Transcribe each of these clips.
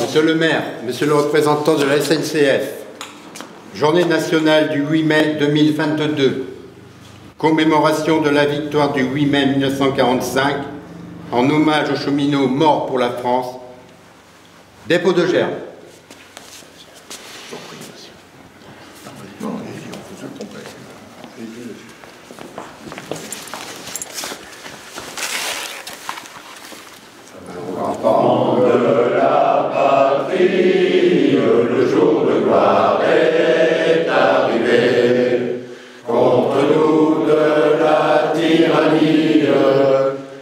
Monsieur le maire, monsieur le représentant de la SNCF, journée nationale du 8 mai 2022, commémoration de la victoire du 8 mai 1945, en hommage aux cheminots morts pour la France, dépôt de gerbe. Enfants de la patrie, le jour de gloire est arrivé. Contre nous de la tyrannie,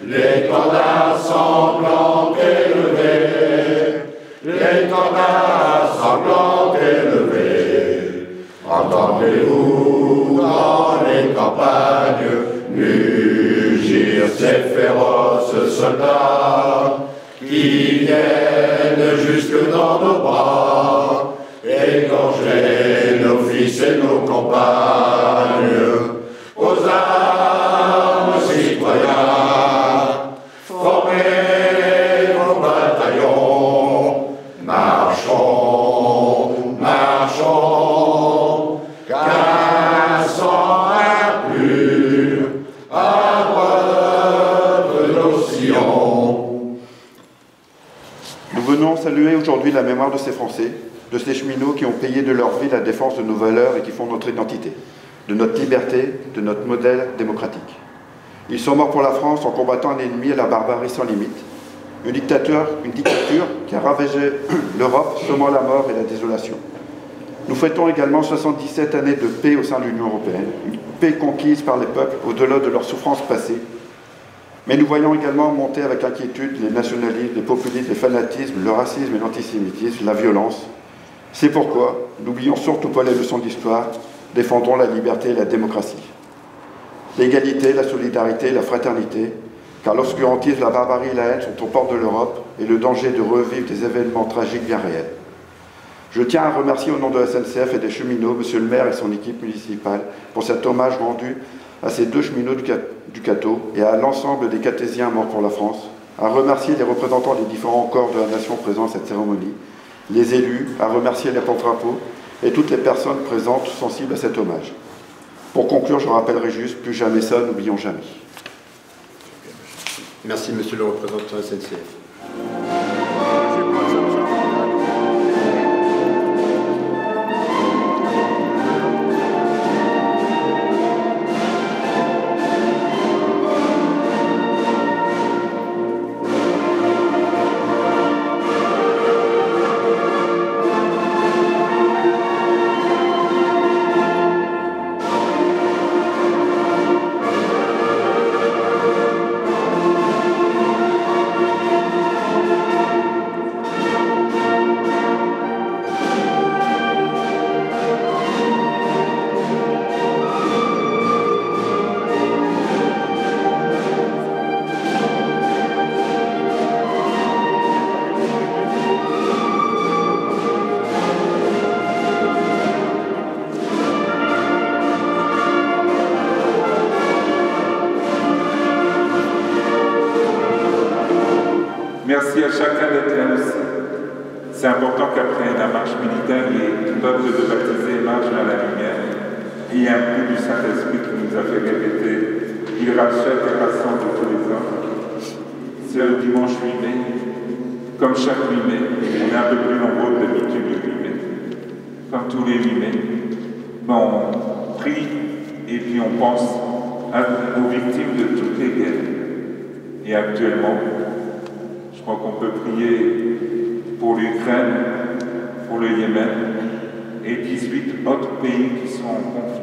l'étendard sanglant élevé, l'étendard sanglant élevé. Entendez-vous dans les campagnes mugir ces féroces soldats qui viennent jusque dans nos bras, égorger nos fils et nos compagnes. Aux armes, citoyens, formez vos bataillons, marchons, marchons, qu'un sang impur abreuve nos sillons. Nous venons saluer aujourd'hui la mémoire de ces Français, de ces cheminots qui ont payé de leur vie la défense de nos valeurs et qui font notre identité, de notre liberté, de notre modèle démocratique. Ils sont morts pour la France en combattant un ennemi à la barbarie sans limite, une dictature qui a ravagé l'Europe, semant la mort et la désolation. Nous fêtons également 77 années de paix au sein de l'Union européenne, une paix conquise par les peuples au-delà de leurs souffrances passées. Mais nous voyons également monter avec inquiétude les nationalismes, les populismes, les fanatismes, le racisme et l'antisémitisme, la violence. C'est pourquoi, n'oublions surtout pas les leçons d'histoire, défendons la liberté et la démocratie. L'égalité, la solidarité, la fraternité, car l'obscurantisme, la barbarie et la haine sont aux portes de l'Europe et le danger de revivre des événements tragiques bien réels. Je tiens à remercier au nom de la SNCF et des cheminots, monsieur le maire et son équipe municipale, pour cet hommage rendu à ces deux cheminots du Cateau et à l'ensemble des Catésiens morts pour la France, à remercier les représentants des différents corps de la nation présents à cette cérémonie, les élus, à remercier les porte-drapeaux et toutes les personnes présentes sensibles à cet hommage. Pour conclure, je rappellerai juste, plus jamais ça, n'oublions jamais. Merci, monsieur le représentant de la SNCF. Merci à chacun d'être là aussi. C'est important qu'après la marche militaire, les peuples de baptisés marchent vers la lumière. Et il y a un peu du Saint-Esprit qui nous a fait répéter « Il rachète et rassemble tous les hommes ». C'est le dimanche 8 mai. Comme chaque 8 mai, on est un peu plus nombreux que d'habitude le 8 mai. Comme tous les 8 mai, on prie et puis on pense aux victimes de toutes les guerres. Et actuellement, je crois qu'on peut prier pour l'Ukraine, pour le Yémen et 18 autres pays qui sont en conflit.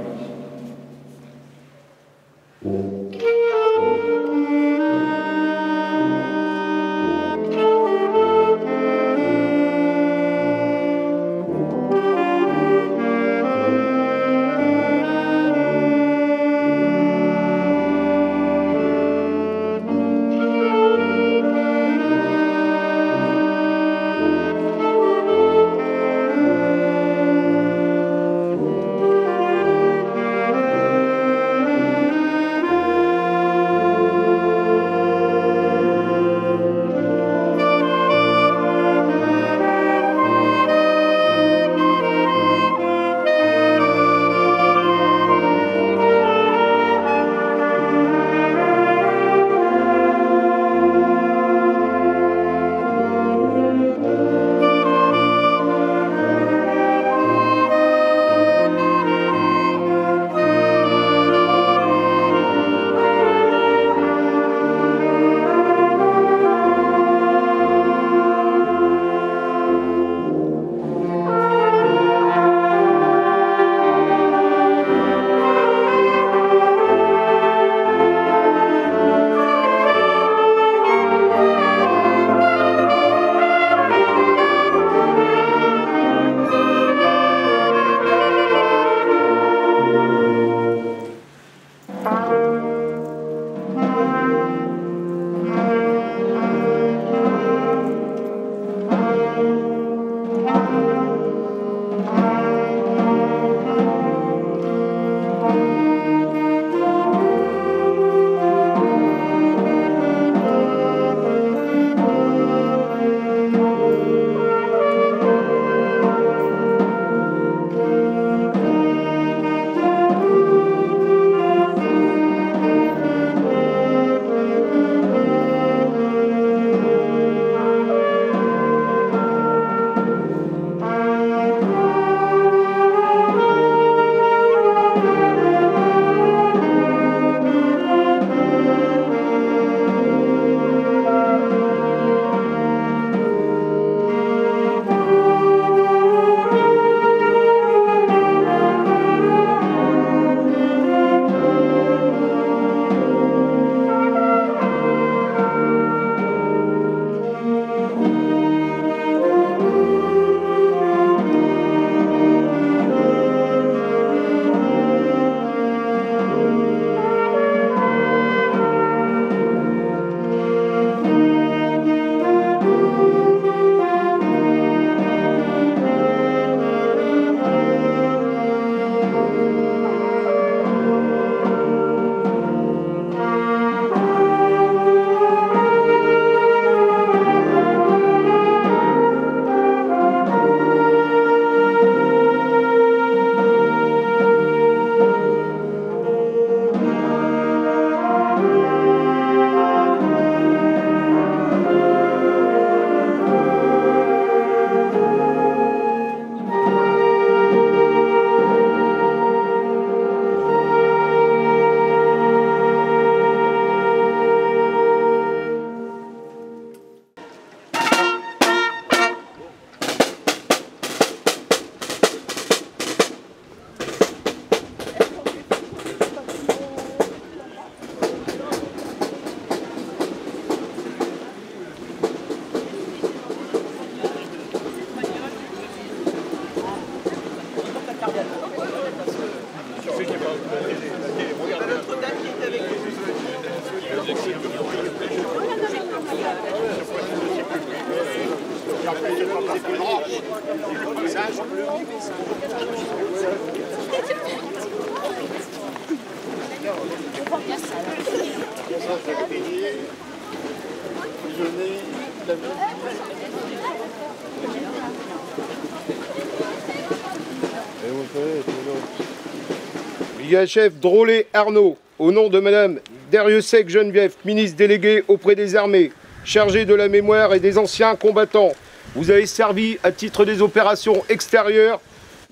Brigade-chef Drolet Arnaud, au nom de Madame Derrieux-Sec Geneviève, ministre déléguée auprès des armées, chargée de la mémoire et des anciens combattants, vous avez servi à titre des opérations extérieures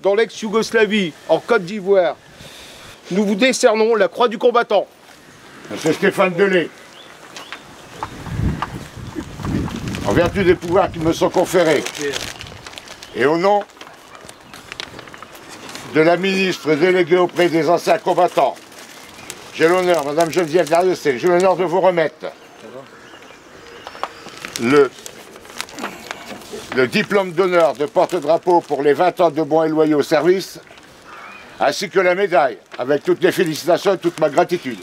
dans l'ex-Yougoslavie, en Côte d'Ivoire. Nous vous décernons la Croix du combattant. C'est Stéphane Delay. En vertu des pouvoirs qui me sont conférés, et au nom de la ministre déléguée auprès des anciens combattants, j'ai l'honneur, Madame Geneviève Derrieux-Sec, j'ai l'honneur de vous remettre le diplôme d'honneur de porte-drapeau pour les 20 ans de bons et loyaux services, ainsi que la médaille, avec toutes les félicitations et toute ma gratitude.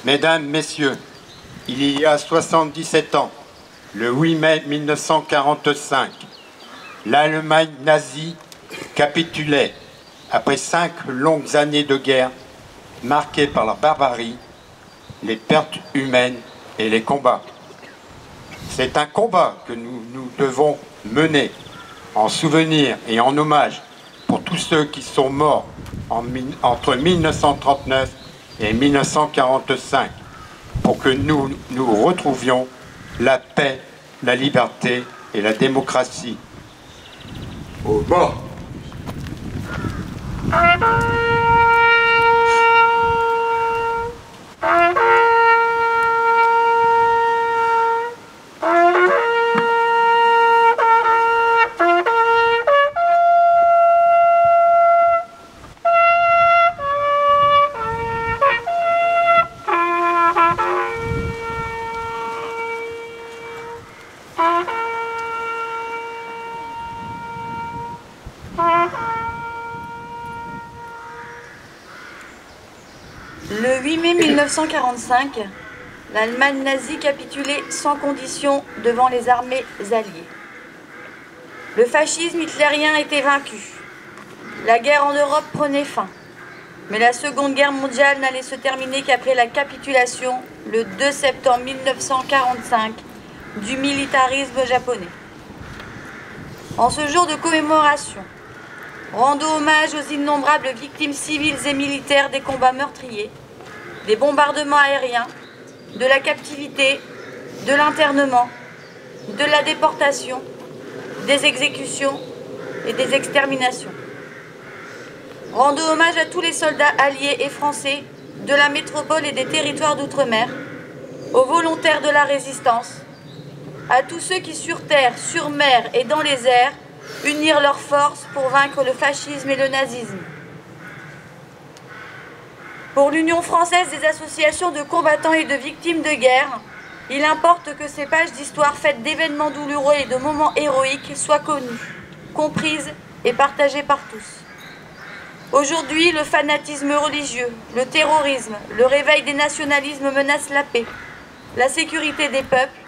Mesdames, Messieurs, il y a 77 ans, le 8 mai 1945, l'Allemagne nazie capitulait après 5 longues années de guerre marquées par la barbarie, les pertes humaines et les combats. C'est un combat que nous devons mener en souvenir et en hommage pour tous ceux qui sont morts entre 1939 et 1945 pour que nous retrouvions la paix, la liberté et la démocratie. Au bas. Le 8 mai 1945, l'Allemagne nazie capitulait sans condition devant les armées alliées. Le fascisme hitlérien était vaincu. La guerre en Europe prenait fin. Mais la Seconde Guerre mondiale n'allait se terminer qu'après la capitulation, le 2 septembre 1945, du militarisme japonais. En ce jour de commémoration, rendons hommage aux innombrables victimes civiles et militaires des combats meurtriers, des bombardements aériens, de la captivité, de l'internement, de la déportation, des exécutions et des exterminations. Rendons hommage à tous les soldats alliés et français de la métropole et des territoires d'outre-mer, aux volontaires de la résistance, à tous ceux qui sur terre, sur mer et dans les airs unirent leurs forces pour vaincre le fascisme et le nazisme. Pour l'Union française des associations de combattants et de victimes de guerre, il importe que ces pages d'histoire faites d'événements douloureux et de moments héroïques soient connues, comprises et partagées par tous. Aujourd'hui, le fanatisme religieux, le terrorisme, le réveil des nationalismes menacent la paix, la sécurité des peuples,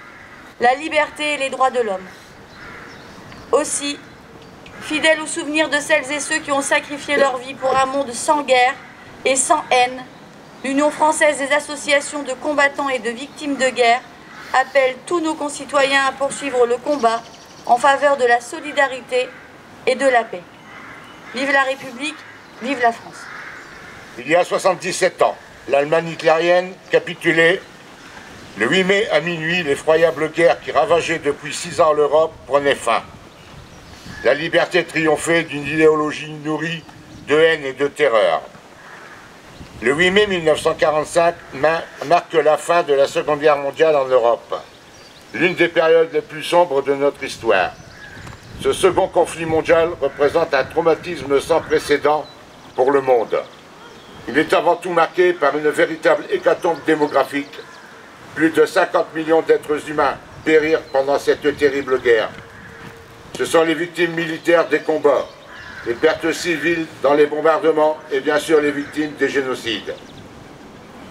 la liberté et les droits de l'homme. Aussi, fidèle au souvenir de celles et ceux qui ont sacrifié leur vie pour un monde sans guerre et sans haine, l'Union française des associations de combattants et de victimes de guerre appelle tous nos concitoyens à poursuivre le combat en faveur de la solidarité et de la paix. Vive la République, vive la France. Il y a 77 ans, l'Allemagne hitlérienne capitulait. Le 8 mai à minuit, l'effroyable guerre qui ravageait depuis 6 ans l'Europe prenait fin. La liberté triomphait d'une idéologie nourrie de haine et de terreur. Le 8 mai 1945 marque la fin de la Seconde Guerre mondiale en Europe, l'une des périodes les plus sombres de notre histoire. Ce second conflit mondial représente un traumatisme sans précédent pour le monde. Il est avant tout marqué par une véritable hécatombe démographique. Plus de 50 millions d'êtres humains périrent pendant cette terrible guerre. Ce sont les victimes militaires des combats, les pertes civiles dans les bombardements et bien sûr les victimes des génocides.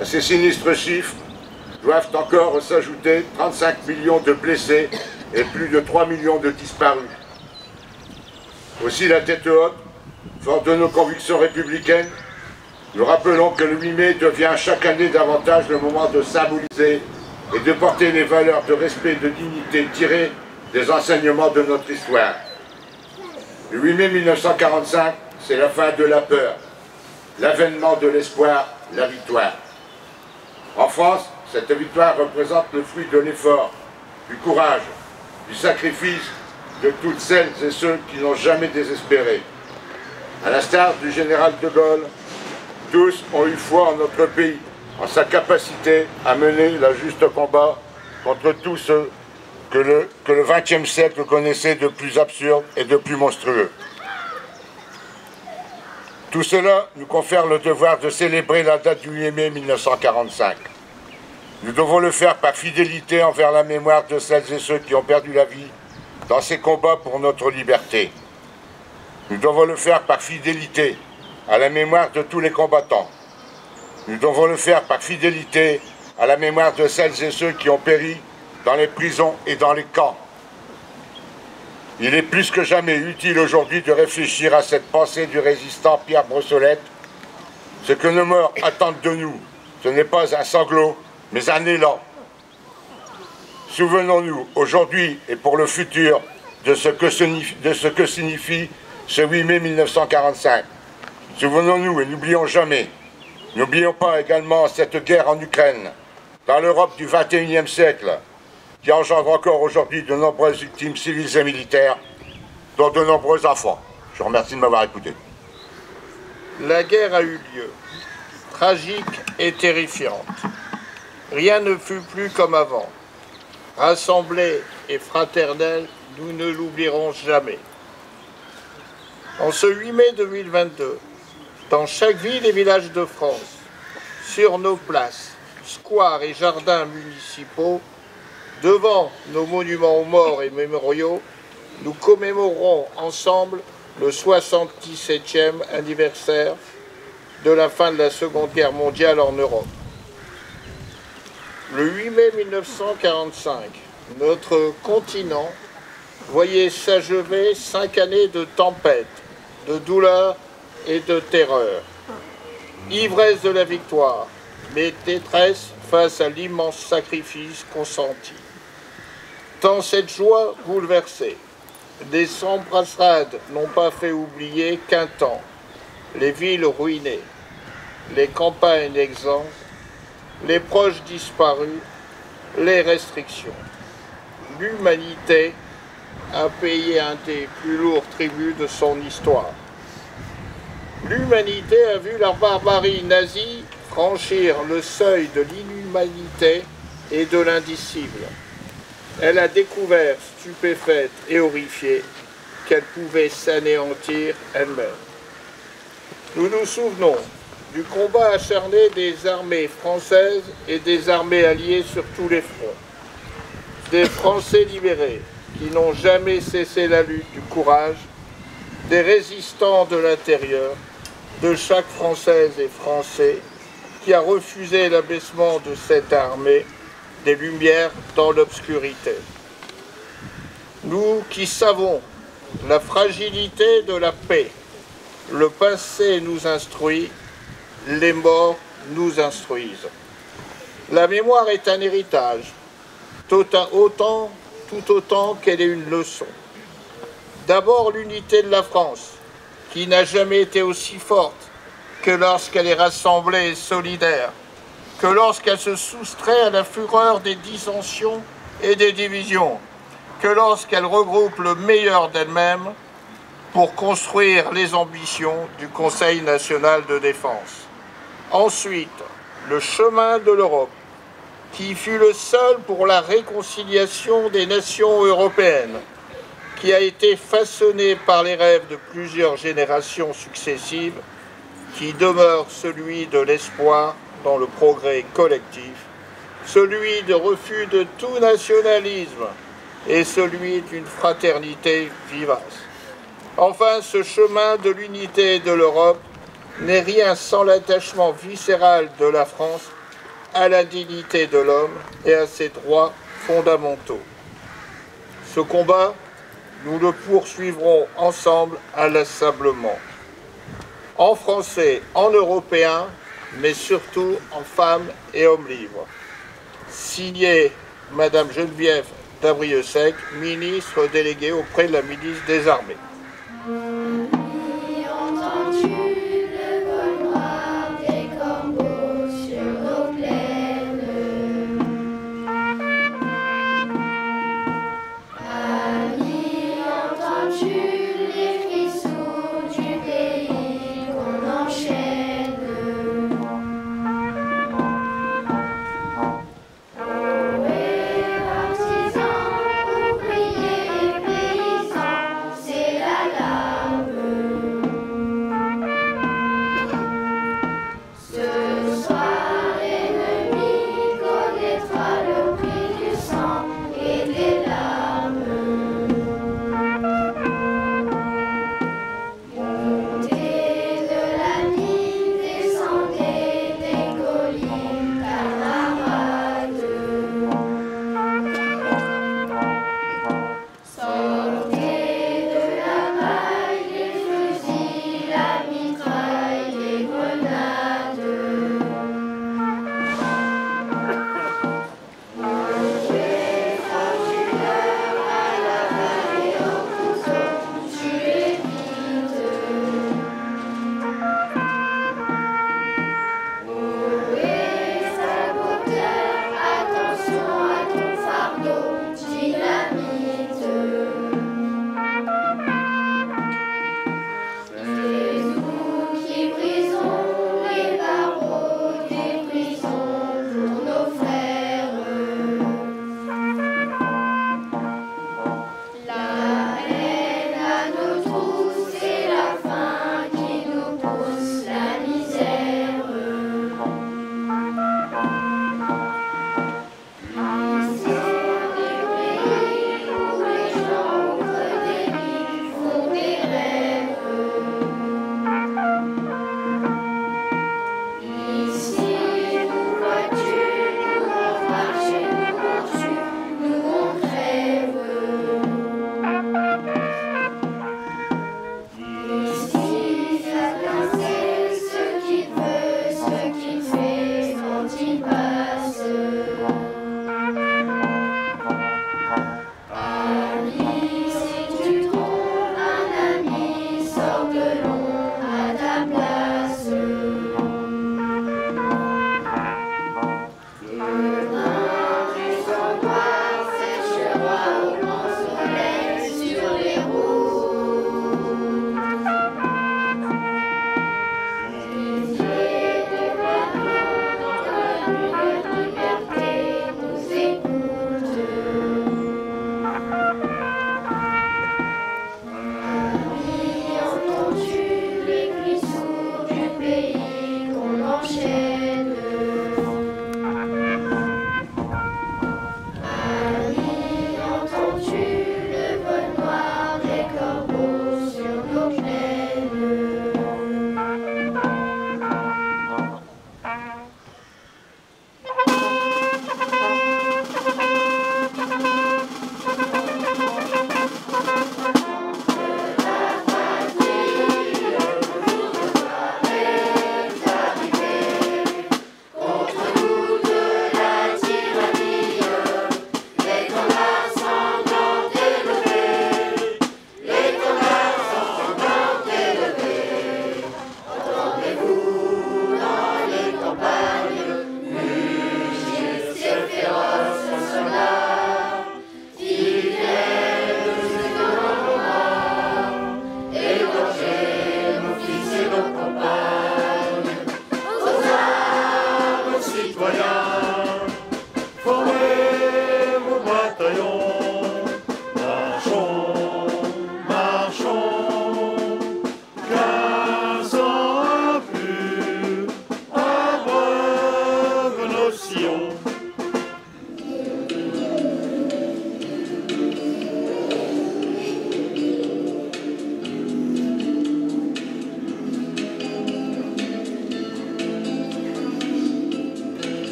À ces sinistres chiffres doivent encore s'ajouter 35 millions de blessés et plus de 3 millions de disparus. Aussi la tête haute, fort de nos convictions républicaines, nous rappelons que le 8 mai devient chaque année davantage le moment de symboliser et de porter les valeurs de respect et de dignité tirées des enseignements de notre histoire. Le 8 mai 1945, c'est la fin de la peur, l'avènement de l'espoir, la victoire. En France, cette victoire représente le fruit de l'effort, du courage, du sacrifice de toutes celles et ceux qui n'ont jamais désespéré. À l'instar du général de Gaulle, tous ont eu foi en notre pays, en sa capacité à mener le juste combat contre tout ce que le XXe siècle connaissait de plus absurde et de plus monstrueux. Tout cela nous confère le devoir de célébrer la date du 8 mai 1945. Nous devons le faire par fidélité envers la mémoire de celles et ceux qui ont perdu la vie dans ces combats pour notre liberté. Nous devons le faire par fidélité à la mémoire de tous les combattants. Nous devons le faire par fidélité à la mémoire de celles et ceux qui ont péri dans les prisons et dans les camps. Il est plus que jamais utile aujourd'hui de réfléchir à cette pensée du résistant Pierre Brossolette. Ce que nos morts attendent de nous, ce n'est pas un sanglot, mais un élan. Souvenons-nous aujourd'hui et pour le futur de ce que signifie ce 8 mai 1945. Souvenons-nous et n'oublions jamais. N'oublions pas également cette guerre en Ukraine, dans l'Europe du XXIe siècle, qui engendre encore aujourd'hui de nombreuses victimes civiles et militaires, dont de nombreux enfants. Je vous remercie de m'avoir écouté. La guerre a eu lieu, tragique et terrifiante. Rien ne fut plus comme avant. Rassemblés et fraternels, nous ne l'oublierons jamais. En ce 8 mai 2022, dans chaque ville et village de France, sur nos places, squares et jardins municipaux, devant nos monuments aux morts et mémoriaux, nous commémorerons ensemble le 77e anniversaire de la fin de la Seconde Guerre mondiale en Europe. Le 8 mai 1945, notre continent voyait s'achever 5 années de tempête, de douleur et de terreur. Ivresse de la victoire, mais détresse face à l'immense sacrifice consenti. Tant cette joie bouleversée, des embrassades n'ont pas fait oublier qu'un temps, les villes ruinées, les campagnes exsangues, les proches disparus, les restrictions. L'humanité a payé un des plus lourds tributs de son histoire. L'humanité a vu la barbarie nazie franchir le seuil de l'inhumanité et de l'indicible. Elle a découvert, stupéfaite et horrifiée, qu'elle pouvait s'anéantir elle-même. Nous nous souvenons du combat acharné des armées françaises et des armées alliées sur tous les fronts. Des Français libérés qui n'ont jamais cessé la lutte du courage, des résistants de l'intérieur, de chaque Française et Français qui a refusé l'abaissement de cette armée des Lumières dans l'obscurité. Nous qui savons la fragilité de la paix, le passé nous instruit, les morts nous instruisent. La mémoire est un héritage, tout autant qu'elle est une leçon. D'abord l'unité de la France, qui n'a jamais été aussi forte que lorsqu'elle est rassemblée et solidaire, que lorsqu'elle se soustrait à la fureur des dissensions et des divisions, que lorsqu'elle regroupe le meilleur d'elle-même pour construire les ambitions du Conseil national de défense. Ensuite, le chemin de l'Europe, qui fut le seul pour la réconciliation des nations européennes, qui a été façonné par les rêves de plusieurs générations successives, qui demeure celui de l'espoir dans le progrès collectif, celui de refus de tout nationalisme et celui d'une fraternité vivace. Enfin, ce chemin de l'unité de l'Europe n'est rien sans l'attachement viscéral de la France à la dignité de l'homme et à ses droits fondamentaux. Ce combat, nous le poursuivrons ensemble inlassablement. En français, en européen, mais surtout en femmes et hommes libres. Signé Madame Geneviève Davrieux-Sec, ministre déléguée auprès de la ministre des Armées.